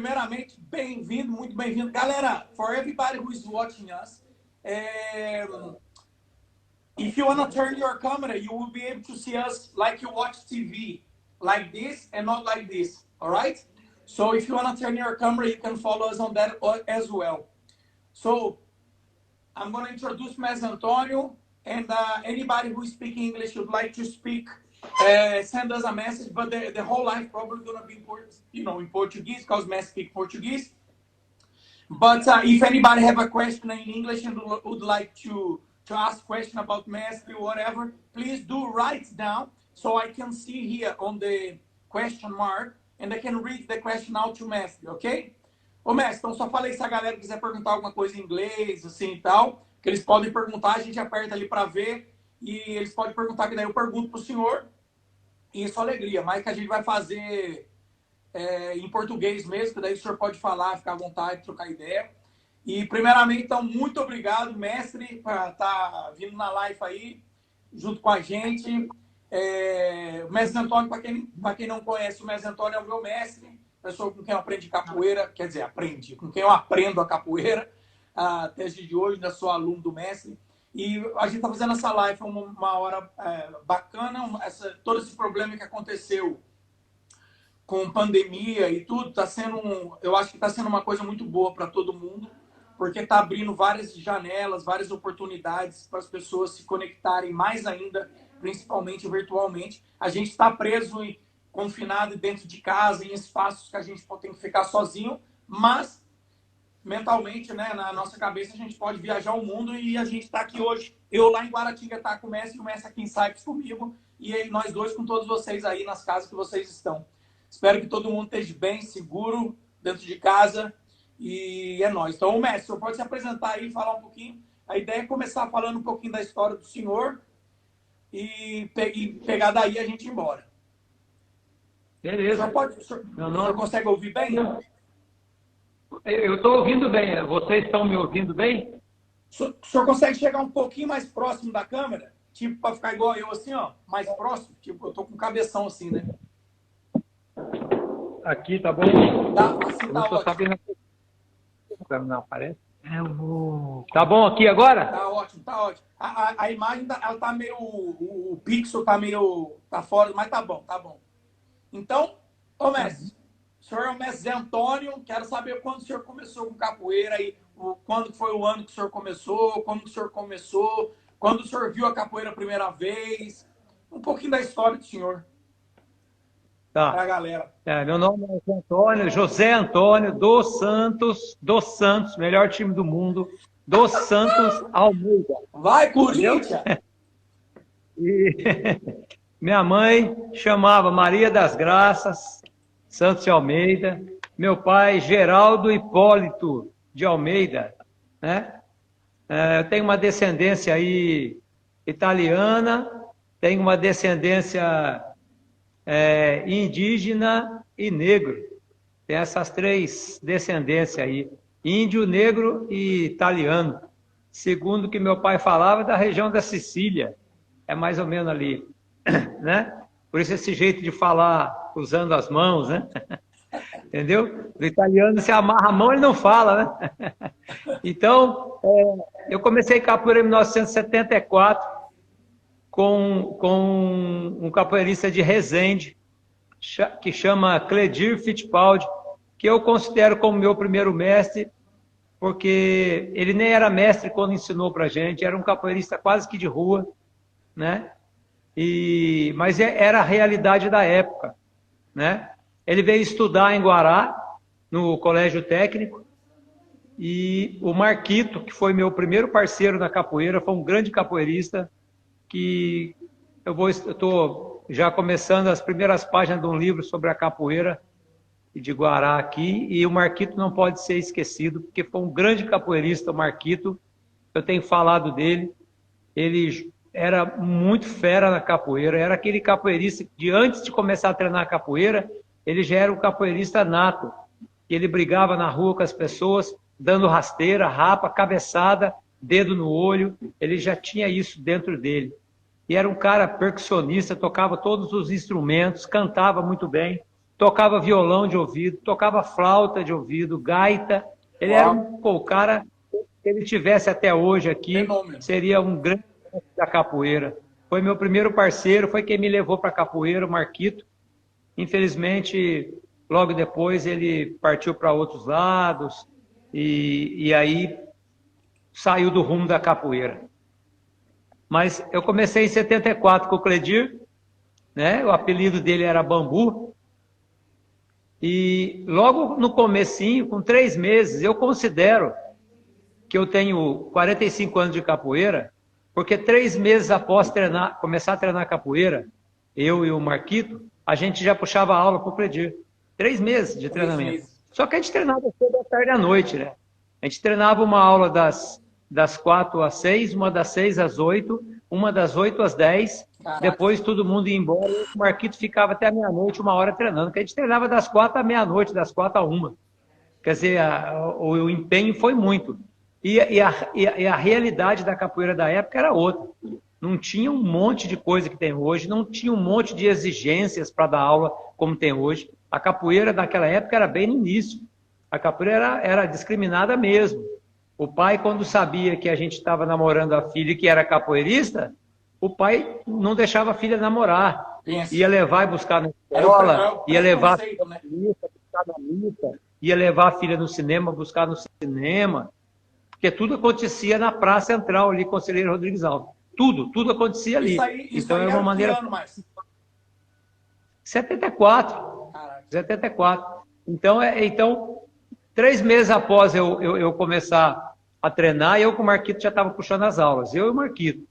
Primeiramente, bem-vindo, muito bem-vindo. Galera, for everybody who is watching us, if you want to turn your camera, you will be able to see us like you watch TV, like this and not like this, all right? So if you want to turn your camera, you can follow us on that as well. So I'm going to introduce Mes Antonio, and anybody who is speaking English would like to speak, send us a message, but the whole life probably going to be in Portuguese, because Mes speak Portuguese. But if anybody have a question in English and would like to ask question about Mestre or whatever, please do write down so I can see here on the question mark and I can read the question out to Mestre, ok? Ô Mestre, então só falei se a galera quiser perguntar alguma coisa em inglês, assim e tal, que eles podem perguntar, a gente aperta ali para ver e eles podem perguntar, que daí eu pergunto pro senhor e isso é alegria, mas que a gente vai fazer em português mesmo, que daí o senhor pode falar, ficar à vontade, trocar ideia. E, primeiramente, então, muito obrigado, mestre, por estar vindo na live aí, junto com a gente. O mestre Antônio, para quem não conhece, o mestre Antônio é o meu mestre, pessoa com quem eu aprendi capoeira, quer dizer, com quem eu aprendo a capoeira, até de hoje, ainda sou aluno do mestre. E a gente está fazendo essa live uma hora bacana, todo esse problema que aconteceu com pandemia e tudo, eu acho que está sendo uma coisa muito boa para todo mundo, porque está abrindo várias janelas, várias oportunidades para as pessoas se conectarem mais ainda, principalmente virtualmente. A gente está preso e confinado dentro de casa, em espaços que a gente tem que ficar sozinho, mas mentalmente, né, na nossa cabeça, a gente pode viajar o mundo e a gente está aqui hoje. Eu lá em Guaratinga com o Mestre e o Mestre aqui em Cyprus comigo, e aí nós dois com todos vocês aí nas casas que vocês estão. Espero que todo mundo esteja bem, seguro, dentro de casa. E é nóis. Então, mestre, o senhor pode se apresentar aí e falar um pouquinho. A ideia é começar falando um pouquinho da história do senhor e pegar daí a gente ir embora. Beleza. O senhor consegue ouvir bem? Eu estou ouvindo bem. Vocês estão me ouvindo bem? O senhor consegue chegar um pouquinho mais próximo da câmera? Tipo, para ficar igual eu assim, ó, mais próximo? Tipo, eu tô com cabeção assim, né? Aqui, tá bom? Assim tá ótimo. Sabendo... Não aparece? Tá bom aqui agora? Tá ótimo, tá ótimo. A imagem, ela tá meio... O pixel tá meio... Tá fora, mas tá bom, tá bom. Então, ô mestre, o senhor é o mestre Zé Antônio, quero saber quando o senhor começou com capoeira aí, quando foi o ano que o senhor começou, como que o senhor começou, quando o senhor viu a capoeira a primeira vez, um pouquinho da história do senhor. Tá. Pra galera. Meu nome é José Antônio dos Santos, melhor time do mundo, dos Santos Almeida. Vai, Corinthians! E minha mãe chamava Maria das Graças Santos de Almeida, meu pai Geraldo Hipólito de Almeida, né? Eu tenho uma descendência aí italiana, tenho uma descendência indígena e negro. Tem essas três descendências aí, índio, negro e italiano. Segundo o que meu pai falava, da região da Sicília, é mais ou menos ali, né? Por isso esse jeito de falar usando as mãos, né? Entendeu? O italiano, se amarra a mão, ele não fala, né? Então, eu comecei capoeira em 1974, com um capoeirista de Resende, que chama Cledir Fittipaldi, que eu considero como meu primeiro mestre, porque ele nem era mestre quando ensinou pra gente, era um capoeirista quase que de rua, né? Mas era a realidade da época, né? Ele veio estudar em Guará, no colégio técnico, e o Marquito, que foi meu primeiro parceiro na capoeira, foi um grande capoeirista, que eu estou já começando as primeiras páginas de um livro sobre a capoeira de Guará aqui, e o Marquito não pode ser esquecido, porque foi um grande capoeirista, o Marquito, eu tenho falado dele, ele era muito fera na capoeira, era aquele capoeirista que antes de começar a treinar capoeira, ele já era um capoeirista nato, ele brigava na rua com as pessoas, dando rasteira, rapa, cabeçada, dedo no olho, ele já tinha isso dentro dele. E era um cara percussionista, tocava todos os instrumentos, cantava muito bem. tocava violão de ouvido, tocava flauta de ouvido, gaita. Ele era o cara, se ele tivesse até hoje aqui, seria um grande da capoeira. Foi meu primeiro parceiro, foi quem me levou para a capoeira, o Marquito. Infelizmente, logo depois ele partiu para outros lados e aí saiu do rumo da capoeira. Mas eu comecei em 74 com o Cledir, né? O apelido dele era Bambu. E logo no comecinho, com 3 meses, eu considero que eu tenho 45 anos de capoeira, porque 3 meses após começar a treinar capoeira, eu e o Marquito, a gente já puxava aula para o Cledir. 3 meses de treinamento. Só que a gente treinava toda a tarde à noite, né? A gente treinava uma aula das 4 às 6, uma das 6 às 8, uma das 8 às 10. Caraca. Depois todo mundo ia embora e o Marquito ficava até a meia-noite, 1 hora treinando. Porque a gente treinava das 4 à meia-noite, das 4 à 1. Quer dizer, o empenho foi muito. E a realidade da capoeira da época era outra. Não tinha um monte de coisa que tem hoje, não tinha um monte de exigências para dar aula como tem hoje. A capoeira naquela época era bem no início. A capoeira era discriminada mesmo. O pai, quando sabia que a gente estava namorando a filha e que era capoeirista, o pai não deixava a filha namorar. Ia levar e buscar na escola, ia levar a filha na missa, buscar na missa, ia levar a filha no cinema, buscar no cinema. Porque tudo acontecia na praça central ali, Conselheiro Rodrigues Alves. Tudo acontecia ali. Isso então aí era uma maneira. 74. Caraca. 74. Então 3 meses após eu começar a treinar, eu com o Marquito já estava puxando as aulas. Eu e o Marquito.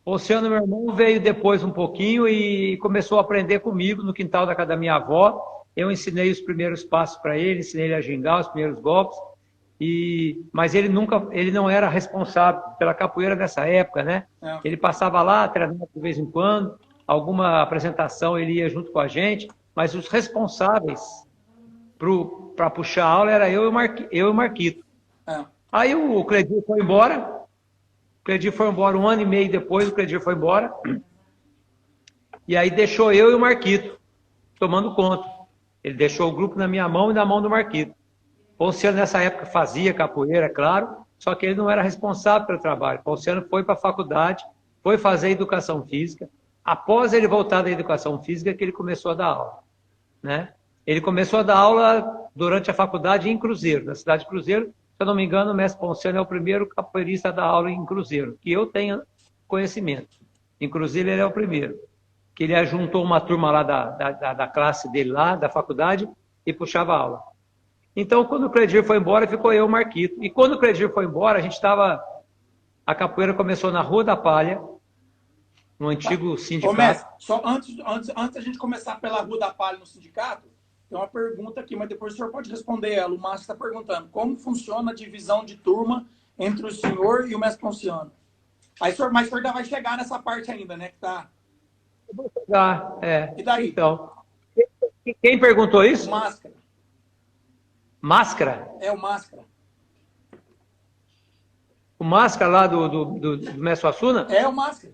O Luciano, meu irmão, veio depois um pouquinho e começou a aprender comigo no quintal da casa da minha avó. Eu ensinei os primeiros passos para ele, ensinei ele a gingar, os primeiros golpes. Mas ele não era responsável pela capoeira nessa época, né? Ele passava lá, treinava de vez em quando, alguma apresentação ele ia junto com a gente, mas os responsáveis para puxar a aula era eu e o Marquito. Aí o Cledir foi embora. O Cledir foi embora 1 ano e meio depois, o Cledir foi embora. E aí deixou eu e o Marquito tomando conta. Ele deixou o grupo na minha mão e na mão do Marquito. O Luciano, nessa época, fazia capoeira, claro, só que ele não era responsável pelo trabalho. O Luciano foi para a faculdade, foi fazer educação física. Após ele voltar da educação física, que ele começou a dar aula, né? Ele começou a dar aula durante a faculdade em Cruzeiro, na cidade de Cruzeiro. Se eu não me engano, o mestre Ponciano é o primeiro capoeirista a dar aula em Cruzeiro, que eu tenha conhecimento. Em Cruzeiro ele é o primeiro. Que ele juntou uma turma lá da classe dele lá, da faculdade, e puxava aula. Então, quando o Cledir foi embora, ficou eu e o Marquito. E quando o Cledir foi embora, a capoeira começou na Rua da Palha, no antigo sindicato. Ô, mestre, só antes a gente começar pela Rua da Palha no sindicato, tem uma pergunta aqui, mas depois o senhor pode responder ela. O Márcio está perguntando, como funciona a divisão de turma entre o senhor e o mestre Ponciano? Mas o senhor ainda vai chegar nessa parte ainda, né? Que tá... E daí? Então, quem perguntou isso? Máscara. Máscara? É o Máscara. O Máscara lá do mestre Suassuna? É o Máscara.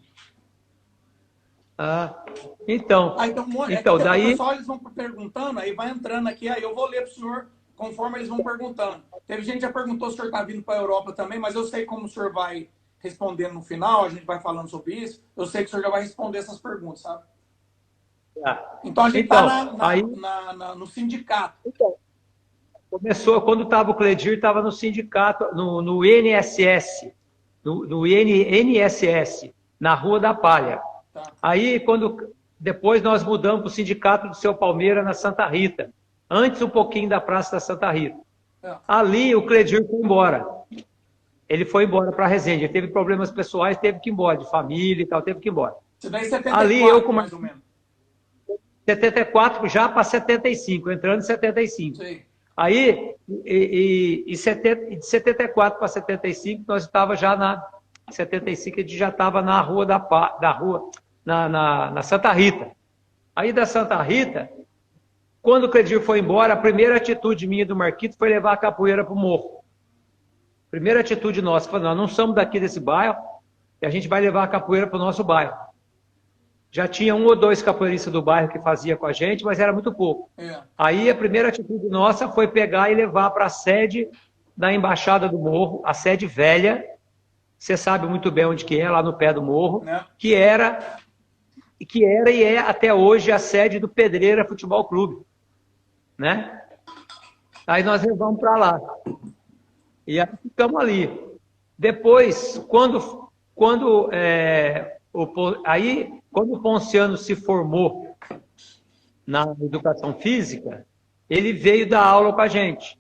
Então daí... O pessoal, eles vão perguntando, aí vai entrando aqui, aí eu vou ler para o senhor conforme eles vão perguntando. Teve gente que já perguntou se o senhor está vindo para a Europa também, mas eu sei como o senhor vai respondendo no final, a gente vai falando sobre isso, eu sei que o senhor já vai responder essas perguntas, sabe? Então a gente está no sindicato. Então, começou, quando estava o Cledir, estava no sindicato, no INSS, no INSS, na Rua da Palha. Aí, depois nós mudamos para o sindicato do Seu Palmeira, na Santa Rita. Antes, um pouquinho da Praça da Santa Rita. Ali, o Cledir foi embora. Ele foi embora para Resende. Ele teve problemas pessoais, teve que ir embora, de família e tal, teve que ir embora. Você dá em 74, ali, eu com mais ou menos. 74 já para 75, entrando em 75. Sim. Aí, de 74 para 75, nós estávamos já na 75, a gente já estava na Rua na Santa Rita. Aí da Santa Rita, quando o Cledir foi embora, a primeira atitude minha e do Marquito foi levar a capoeira para o morro. Primeira atitude nossa, foi, nós não somos daqui desse bairro, e a gente vai levar a capoeira para o nosso bairro. Já tinha um ou dois capoeiristas do bairro que fazia com a gente, mas era muito pouco. Aí a primeira atitude nossa foi pegar e levar para a sede da Embaixada do Morro, a sede velha, você sabe muito bem onde que é, lá no pé do morro, que era e é até hoje a sede do Pedreira Futebol Clube, né? Aí nós levamos para lá. E aí ficamos ali. Depois, quando o Ponciano se formou na educação física, ele veio dar aula com a gente.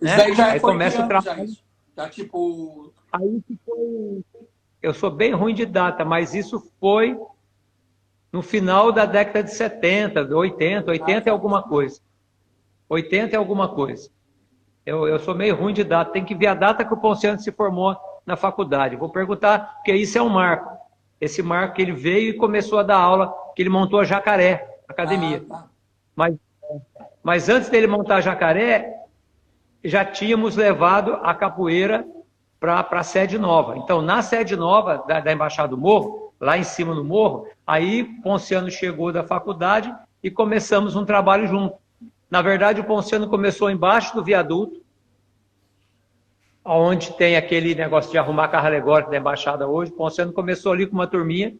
Isso né? aí já Aí foi começa que o ano, trabalho. já tipo... Aí ficou... Eu sou bem ruim de data, mas isso foi no final da década de 70, 80 é alguma coisa. 80 é alguma coisa. Eu sou meio ruim de data, tem que ver a data que o Ponciano se formou na faculdade. Vou perguntar, porque isso é um marco. Esse marco que ele veio e começou a dar aula, que ele montou a Jacaré, academia. Tá. Mas antes dele montar a Jacaré, já tínhamos levado a capoeira para a sede nova. Então, na sede nova da Embaixada do Morro, lá em cima no morro, aí Ponciano chegou da faculdade e começamos um trabalho junto. Na verdade, o Ponciano começou embaixo do viaduto, onde tem aquele negócio de arrumar carro alegórico da Embaixada hoje. O Ponciano começou ali com uma turminha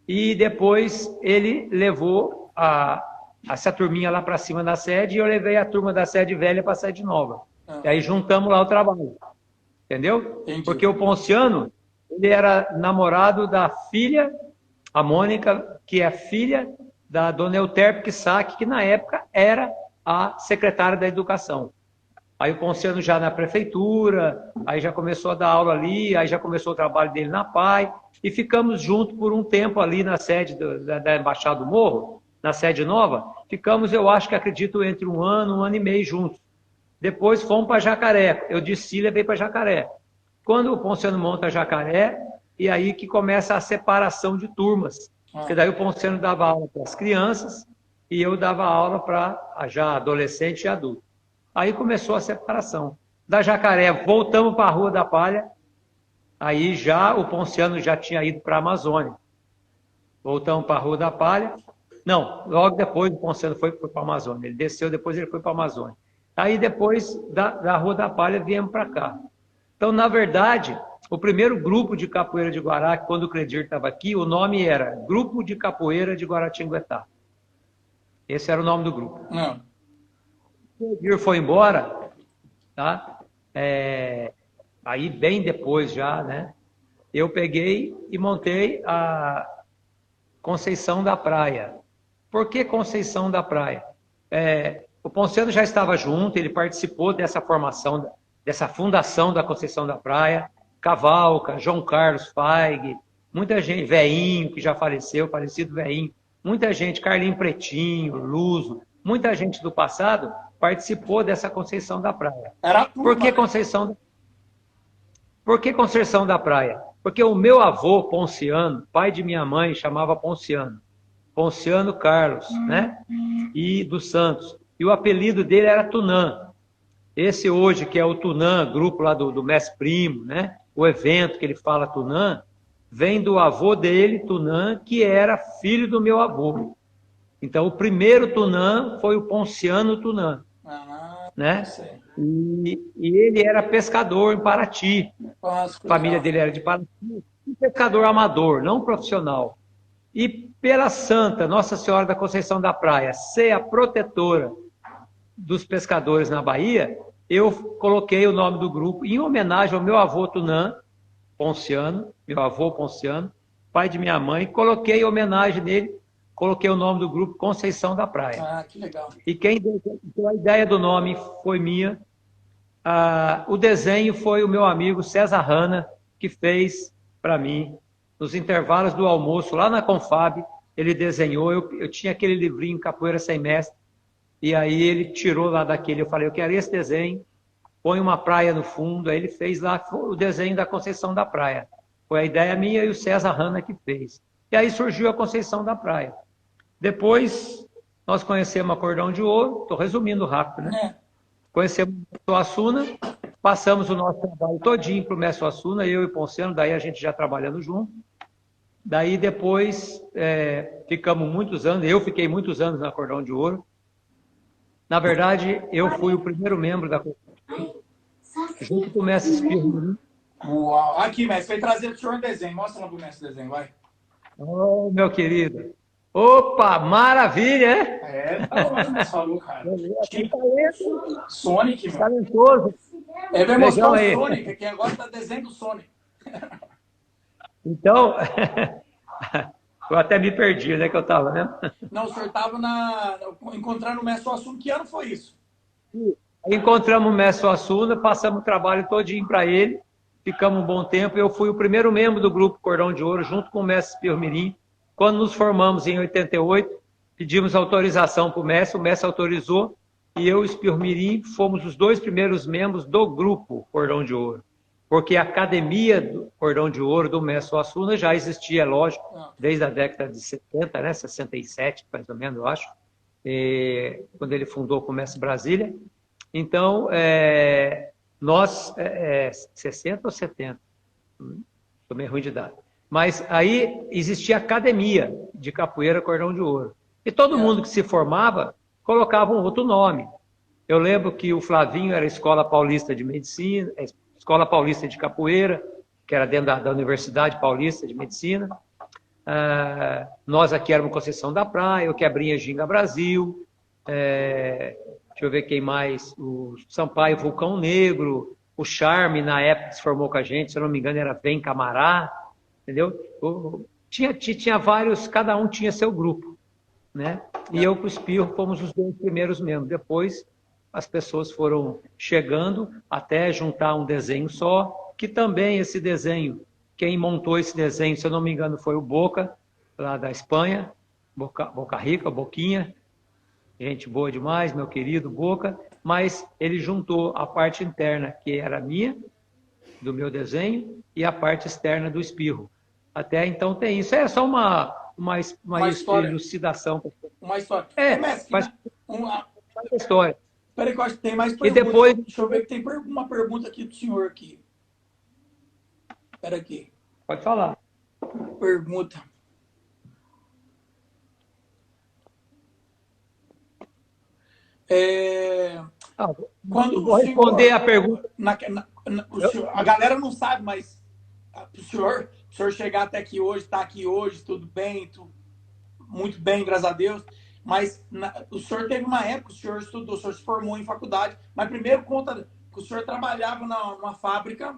e depois ele levou essa turminha lá para cima da sede e eu levei a turma da sede velha para a sede nova. E aí juntamos lá o trabalho. Entendeu? Entendi. Porque o Ponciano, ele era namorado da filha, a Mônica, que é filha da dona Euterpe Kissak, que na época era a secretária da Educação. Aí o Ponciano já na prefeitura, aí já começou a dar aula ali, aí já começou o trabalho dele na PAI, e ficamos juntos por um tempo ali na sede da Embaixada do Morro, na sede nova, ficamos, eu acho que acredito, entre um ano e meio juntos. Depois fomos para Jacaré, eu desci e levei para Jacaré. Quando o Ponciano monta Jacaré, e aí que começa a separação de turmas, porque daí o Ponciano dava aula para as crianças, e eu dava aula para já adolescente e adulto. Aí começou a separação. Da Jacaré, voltamos para a Rua da Palha, aí já o Ponciano já tinha ido para a Amazônia. Voltamos para a Rua da Palha. Não, logo depois o Ponciano foi para a Amazônia. Ele desceu, depois ele foi para a Amazônia. Aí depois da Rua da Palha viemos para cá. Então, na verdade, o primeiro grupo de capoeira de Guará, quando o Cledir estava aqui, o nome era Grupo de Capoeira de Guaratinguetá. Esse era o nome do grupo. O Cledir foi embora, tá? Aí bem depois já, né? Eu peguei e montei a Conceição da Praia. Por que Conceição da Praia? O Ponciano já estava junto, ele participou dessa formação, dessa fundação da Conceição da Praia, Cavalca, João Carlos Feig, muita gente, Veinho, que já faleceu, falecido Veinho, muita gente, Carlinho Pretinho, Luso, muita gente do passado participou dessa Conceição da Praia. Por que Conceição da Praia? Porque o meu avô, Ponciano, pai de minha mãe, chamava Ponciano Carlos, né? E dos Santos. E o apelido dele era Tunã. Esse hoje, que é o Tunã, grupo lá do Mestre Primo, né? O evento que ele fala Tunã, vem do avô dele, Tunã, que era filho do meu avô. Então, o primeiro Tunã foi o Ponciano Tunã. Né? E ele era pescador em Paraty. A família dele era de Paraty. Um pescador amador, não profissional. E pela Santa Nossa Senhora da Conceição da Praia ser a protetora dos pescadores na Bahia, eu coloquei o nome do grupo em homenagem ao meu avô Tunã Ponciano, meu avô Ponciano, pai de minha mãe, coloquei em homenagem nele, coloquei o nome do grupo Conceição da Praia. Que legal. E quem deu a ideia do nome foi minha. O desenho foi o meu amigo César Hanna, que fez para mim, nos intervalos do almoço, lá na Confab, ele desenhou, eu tinha aquele livrinho Capoeira Sem Mestre, e aí ele tirou lá daquele, eu falei, eu quero esse desenho, põe uma praia no fundo, aí ele fez lá o desenho da Conceição da Praia. Foi a ideia minha e o César Hanna que fez. E aí surgiu a Conceição da Praia. Depois, nós conhecemos a Cordão de Ouro, estou resumindo rápido, né? Conhecemos o Suassuna, passamos o nosso trabalho todinho para o Mestre Suassuna, eu e o Ponciano, daí a gente já trabalhando junto. Daí depois ficamos muitos anos, eu fiquei muitos anos na Cordão de Ouro. Na verdade, eu fui o primeiro membro da Cordão de Ouro, junto com o mestre Espirro. Uau! Aqui, mestre, foi trazer pro senhor um desenho. Mostra lá pro mestre o desenho, vai. Oh, meu querido. Opa, maravilha, Da hora, você falou, cara. Tipo, Sonic, mano. Talentoso. Ele vai mostrar o Aí. Sonic, que agora tá desenho do Sonic. Então, eu até me perdi, né, que eu estava, né? Não, o senhor estava encontrando o mestre Suassuna. Que ano foi isso? Encontramos o mestre Suassuna, passamos o trabalho todinho para ele, ficamos um bom tempo. Eu fui o primeiro membro do grupo Cordão de Ouro, junto com o mestre Espirro Mirim. Quando nos formamos em 88, pedimos autorização para o mestre autorizou, e eu e o Espirro Mirim fomos os 2 primeiros membros do grupo Cordão de Ouro. Porque a academia do Cordão de Ouro do mestre Suassuna já existia, lógico, desde a década de 70, né, 67, mais ou menos, eu acho, quando ele fundou o Mestre Brasília. Então, nós, 60 ou 70? Estou meio ruim de data. Mas aí existia academia de capoeira Cordão de Ouro. E todo mundo que se formava colocava um outro nome. Eu lembro que o Flavinho era Escola Paulista de Medicina, Escola Paulista de Capoeira, que era dentro da Universidade Paulista de Medicina. Nós aqui éramos Conceição da Praia, o Quebrinha Ginga Brasil. Deixa eu ver quem mais. O Sampaio Vulcão Negro, o Charme, na época, que se formou com a gente, se eu não me engano, era Vem Camará. Entendeu? Tinha vários, cada um tinha seu grupo, né? E eu com o Espirro fomos os 2 primeiros membros. Depois as pessoas foram chegando até juntar um desenho só, que também esse desenho, quem montou esse desenho, se eu não me engano, foi o Boca, lá da Espanha, Boca Rica, Boquinha, gente boa demais, meu querido Boca, mas ele juntou a parte interna, que era minha, do meu desenho, e a parte externa do Espirro. Até então tem isso. É só uma elucidação. Uma história. Faz uma história. Espera que eu acho que tem mais perguntas. E depois... Deixa eu ver que tem uma pergunta aqui do senhor aqui. Espera aqui. Pode falar. Pergunta. Quando vou responder a pergunta. A galera não sabe, mas o senhor chegar até aqui hoje, está aqui hoje, tudo bem, muito bem, graças a Deus. Mas o senhor teve uma época, o senhor estudou, o senhor se formou em faculdade, mas primeiro conta que o senhor trabalhava numa fábrica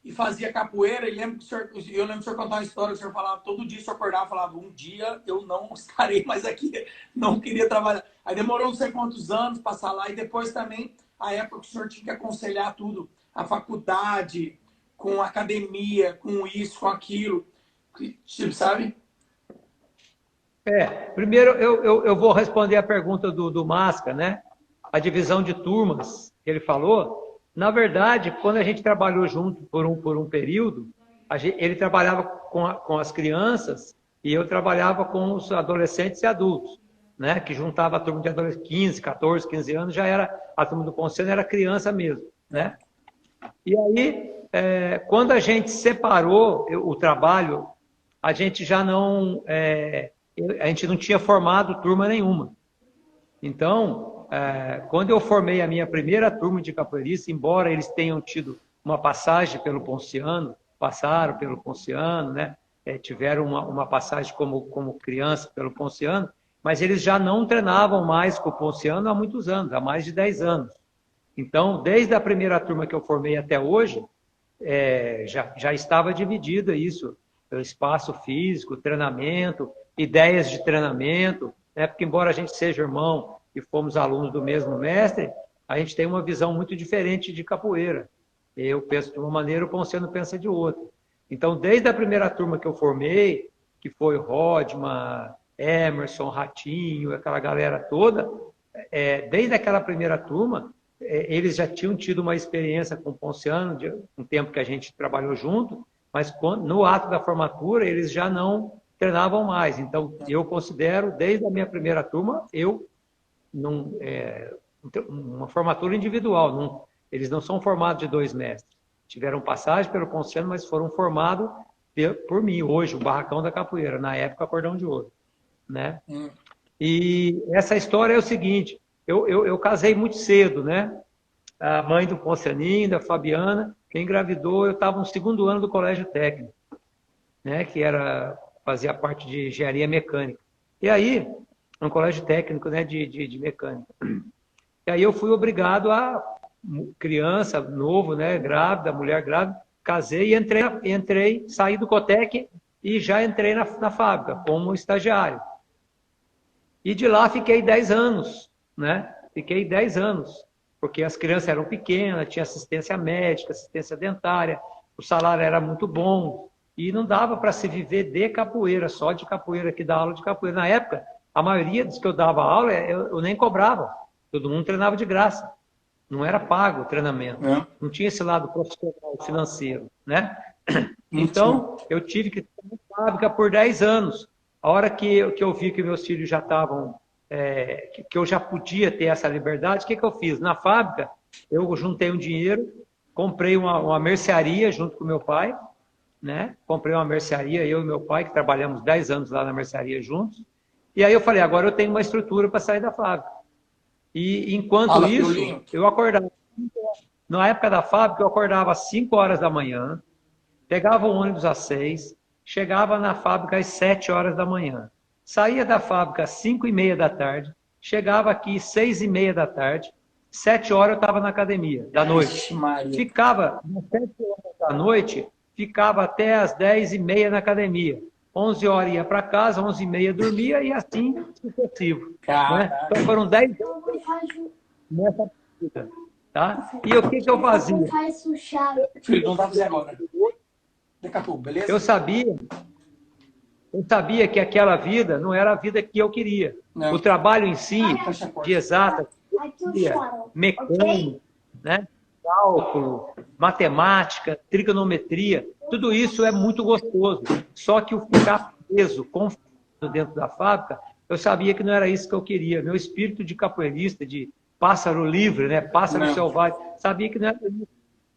e fazia capoeira. Eu lembro que o senhor contar uma história que o senhor falava, todo dia o senhor acordava e falava, um dia eu não estarei mais aqui, não queria trabalhar. Aí demorou não sei quantos anos passar lá, e depois também a época que o senhor tinha que aconselhar tudo, a faculdade, com a academia, com isso, com aquilo, sabe? Primeiro eu vou responder a pergunta do Masca, né? A divisão de turmas que ele falou. Na verdade, quando a gente trabalhou junto por um período, ele trabalhava com as crianças e eu trabalhava com os adolescentes e adultos, né? Que juntava a turma de adolescentes, 15, 14, 15 anos, já era, a turma do Ponciano era criança mesmo, né? E aí, quando a gente separou o trabalho, a gente já não... a gente não tinha formado turma nenhuma. Então, quando eu formei a minha primeira turma de capoeiristas, embora eles tenham tido uma passagem pelo Ponciano, passaram pelo Ponciano, né? Tiveram uma passagem como criança pelo Ponciano, mas eles já não treinavam mais com o Ponciano há muitos anos, há mais de 10 anos. Então, desde a primeira turma que eu formei até hoje, já estava dividida isso, pelo espaço físico, treinamento, ideias de treinamento, né? Porque embora a gente seja irmão e fomos alunos do mesmo mestre, a gente tem uma visão muito diferente de capoeira. Eu penso de uma maneira, o Ponciano pensa de outra. Então, desde a primeira turma que eu formei, que foi Rodman, Emerson, Ratinho, aquela galera toda, desde aquela primeira turma, eles já tinham tido uma experiência com o Ponciano, de um tempo que a gente trabalhou junto, mas no ato da formatura, eles já não treinavam mais. Então, eu considero, desde a minha primeira turma, uma formatura individual. Eles não são formados de 2 mestres. Tiveram passagem pelo Ponciano, mas foram formados por mim hoje, o Barracão da Capoeira, na época Cordão de Ouro, né? E essa história é o seguinte, eu casei muito cedo, né? A mãe do Poncianinho, da Fabiana, quem engravidou, eu estava no segundo ano do colégio técnico, né? Que fazia parte de engenharia mecânica. E aí, um colégio técnico, né? De mecânica. E aí eu fui obrigado criança, novo, né? Grávida, mulher grávida, casei e entrei, saí do Cotec e já entrei na fábrica como estagiário. E de lá fiquei 10 anos, né? Fiquei 10 anos, porque as crianças eram pequenas, tinha assistência médica, assistência dentária, o salário era muito bom e não dava para se viver de capoeira, só de capoeira, que dá aula de capoeira. Na época, a maioria dos que eu dava aula, eu nem cobrava, todo mundo treinava de graça. Não era pago o treinamento, não tinha esse lado profissional financeiro, né? Então, eu tive que estar na fábrica por 10 anos. A hora que eu vi que meus filhos já estavam, que eu já podia ter essa liberdade, o que eu fiz? Na fábrica, eu juntei um dinheiro, comprei uma mercearia junto com meu pai, né? Comprei uma mercearia, eu e meu pai, que trabalhamos 10 anos lá na mercearia juntos. E aí eu falei, agora eu tenho uma estrutura para sair da fábrica. E enquanto isso, eu acordava. Na época da fábrica, eu acordava às 5 horas da manhã, pegava o ônibus às 6, chegava na fábrica às 7 horas da manhã. Saía da fábrica às 5:30 da tarde, chegava aqui às 6:30 da tarde, 7 horas eu estava na academia, da noite. Ficava, às 7 horas da noite, ficava até às 10:30 na academia. 11 horas ia para casa, 11:30 dormia e assim sucessivo. Né? Então foram 10 anos nessa vida, tá? E o que eu fazia? Filho, não vai fazer agora. Daqui a pouco, beleza? Eu sabia que aquela vida não era a vida que eu queria. Não. O trabalho em si, de exata, mecânica, né? Cálculo, matemática, trigonometria, tudo isso é muito gostoso. Só que o ficar preso, confinado dentro da fábrica, eu sabia que não era isso que eu queria. Meu espírito de capoeirista, de pássaro livre, né? Pássaro selvagem, sabia que não era isso.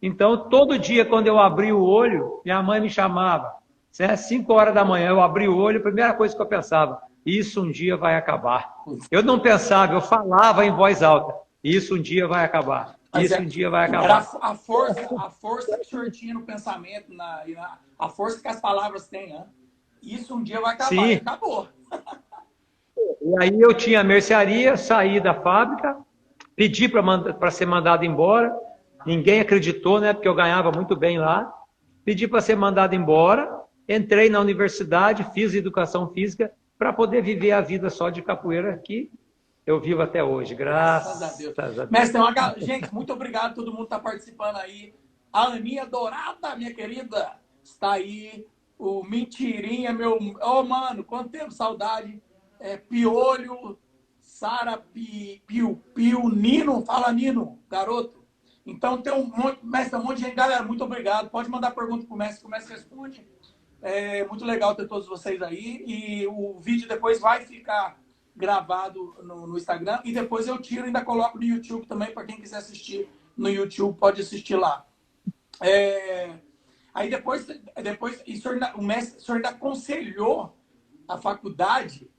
Então, todo dia, quando eu abri o olho, minha mãe me chamava. 5 horas da manhã, eu abri o olho, a primeira coisa que eu pensava, isso um dia vai acabar. Eu não pensava, eu falava em voz alta, isso um dia vai acabar. Isso um dia vai acabar. Era a força que o senhor tinha no pensamento, a força que as palavras têm, né? Isso um dia vai acabar. Sim. E acabou. E aí eu tinha a mercearia, saí da fábrica, pedi para ser mandado embora. Ninguém acreditou, né? Porque eu ganhava muito bem lá. Pedi para ser mandado embora. Entrei na universidade, fiz educação física para poder viver a vida só de capoeira que eu vivo até hoje. Graças a Deus. Mestre, gente, muito obrigado a todo mundo que está participando aí. A Aninha Dourada, minha querida, está aí. O Mentirinha, meu... Oh, mano, quanto tempo, saudade. Piolho, Sara, Piu, Nino. Fala, Nino, garoto. Então, tem mestre, um monte de gente. Galera, muito obrigado. Pode mandar pergunta para o mestre, que o mestre responde. É muito legal ter todos vocês aí. E o vídeo depois vai ficar gravado no Instagram. E depois eu tiro e ainda coloco no YouTube também. Para quem quiser assistir no YouTube, pode assistir lá. Aí depois o senhor ainda aconselhou a faculdade,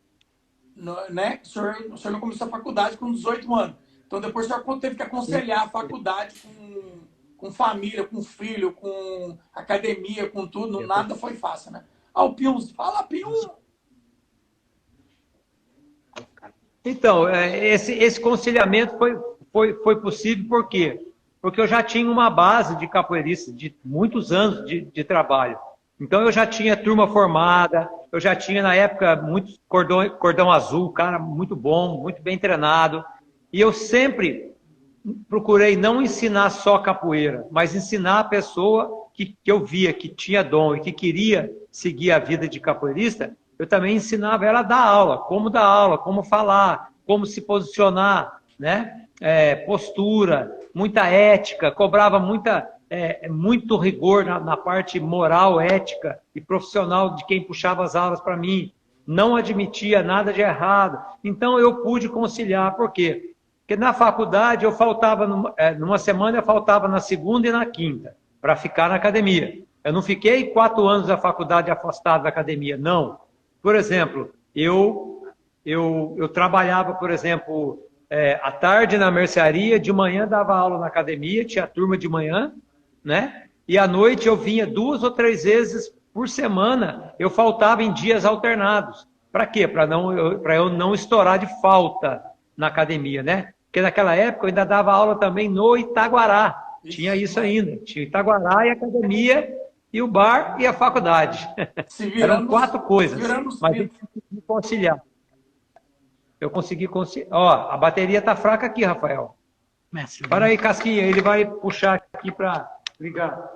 né? O senhor não começou a faculdade com 18 anos. Então depois o senhor teve que aconselhar a faculdade com família, com filho, com academia, com tudo. Nada foi fácil, né? O Pium, fala, Pium! Então, esse conciliamento foi possível por quê? Porque eu já tinha uma base de capoeirista, de muitos anos de trabalho. Então eu já tinha turma formada, eu já tinha na época muito cordão azul, cara muito bom, muito bem treinado. E eu sempre procurei não ensinar só capoeira, mas ensinar a pessoa que eu via que tinha dom e que queria seguir a vida de capoeirista, eu também ensinava ela a dar aula, como falar, como se posicionar, né? Postura, muita ética, cobrava muito rigor na parte moral, ética e profissional de quem puxava as aulas para mim. Não admitia nada de errado. Então eu pude conciliar. Por quê? Porque na faculdade eu faltava, numa semana eu faltava na segunda e na quinta, para ficar na academia. Eu não fiquei 4 anos da faculdade afastado da academia, não. Por exemplo, eu trabalhava, por exemplo, à tarde na mercearia, de manhã dava aula na academia, tinha turma de manhã, né? E à noite eu vinha 2 ou 3 vezes por semana, eu faltava em dias alternados. Para quê? Para eu não estourar de falta na academia, né? Porque naquela época eu ainda dava aula também no Itaguará. Tinha isso ainda. Tinha Itaguará e a academia, e o bar e a faculdade. Eram 4 coisas, mas eu consegui conciliar. Eu consegui conciliar. Ó, a bateria tá fraca aqui, Rafael. Para aí, Casquinha, ele vai puxar aqui para ligar.